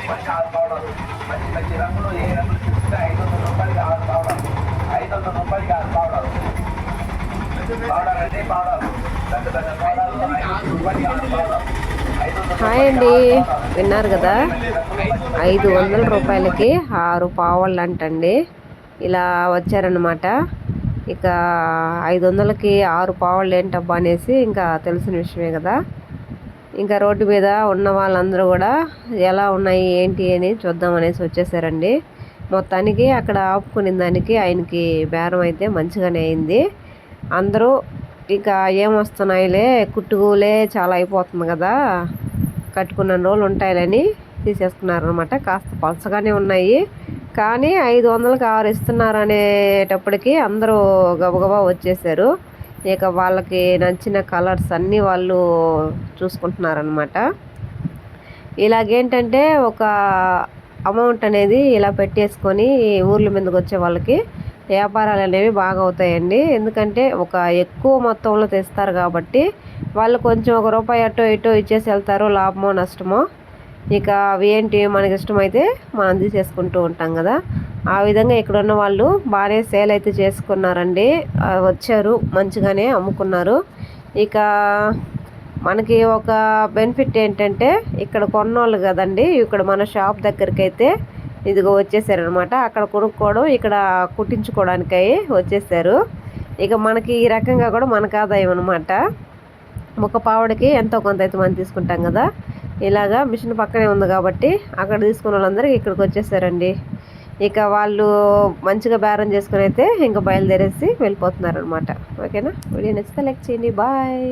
మంచి 6 పావడాలు, మంచి మంచి రంగులు ఏ రంగులు చూస్తే 500 రూపాయలకి 6 పావడాలు, 500 రూపాయలకి 6 పావడాలు. పావడాలు అంటే పావడాలు, పెద్ద పెద్ద పావడాలు 500 రూపాయలకి 6 పావడాలు. హాయ్ అండి, విన్నారు కదా, 500 రూపాయలకి 6 పావళ్ళు అంటండి. ఇలా వచ్చారనమాట. ఇక 500కి 6 పావళ్ళు ఏంటబ్బా అనేసి ఇంకా తెలిసిన విషయమే కదా. ఇంకా రోడ్డు మీద ఉన్న వాళ్ళందరూ కూడా ఎలా ఉన్నాయి ఏంటి అని చూద్దాం అనేసి వచ్చేసారండి. మొత్తానికి అక్కడ ఆపుకునే దానికి ఆయనకి బేరం అయితే మంచిగానే అయింది. అందరూ ఇక ఏమొస్తున్నాయిలే, కుట్టుకూలే చాలా అయిపోతుంది కదా, కట్టుకున్న రోజులు ఉంటాయిలని తీసేసుకున్నారనమాట. కాస్త పలసగానే ఉన్నాయి కానీ 500కి 6 ఇస్తున్నారు అనేటప్పటికి అందరూ గబగబా వచ్చేసారు. ఇక వాళ్ళకి నచ్చిన కలర్స్ అన్నీ వాళ్ళు చూసుకుంటున్నారనమాట. ఇలాగేంటంటే ఒక అమౌంట్ అనేది ఇలా పెట్టేసుకొని ఊర్ల మీదకి వచ్చే వాళ్ళకి వ్యాపారాలు అనేవి బాగా అవుతాయండి. ఎందుకంటే ఒక ఎక్కువ మొత్తంలో తెస్తారు కాబట్టి వాళ్ళు కొంచెం ఒక రూపాయి అటో ఇటో ఇచ్చేసి వెళ్తారు, లాభమో నష్టమో. ఇక అవి ఏంటి మనకి ఇష్టమైతే మనం తీసేసుకుంటూ ఉంటాం కదా. ఆ విధంగా ఇక్కడ ఉన్న వాళ్ళు బాగానే సేల్ అయితే చేసుకున్నారండి. వచ్చారు, మంచిగానే అమ్ముకున్నారు. ఇక మనకి ఒక బెనిఫిట్ ఏంటంటే ఇక్కడ కొన్నోళ్ళు కదండి, ఇక్కడ మన షాప్ దగ్గరికి అయితే ఇదిగో వచ్చేసారనమాట. అక్కడ కొనుక్కోవడం, ఇక్కడ కుట్టించుకోవడానికై వచ్చేసారు. ఇక మనకి ఈ రకంగా కూడా మనకు ఆదాయం అనమాట. ఒక పావుడికి ఎంతో కొంత అయితే మనం తీసుకుంటాం కదా. ఇలాగా మిషన్ పక్కనే ఉంది కాబట్టి అక్కడ తీసుకున్న వాళ్ళందరూ ఇక్కడికి వచ్చేసారండి. ఇక వాళ్ళు మంచిగా బేరం చేసుకుని అయితే ఇంకా బయలుదేరేసి వెళ్ళిపోతున్నారు అనమాట. ఓకేనా, వీడియో నచ్చితే లైక్ చేయండి. బాయ్.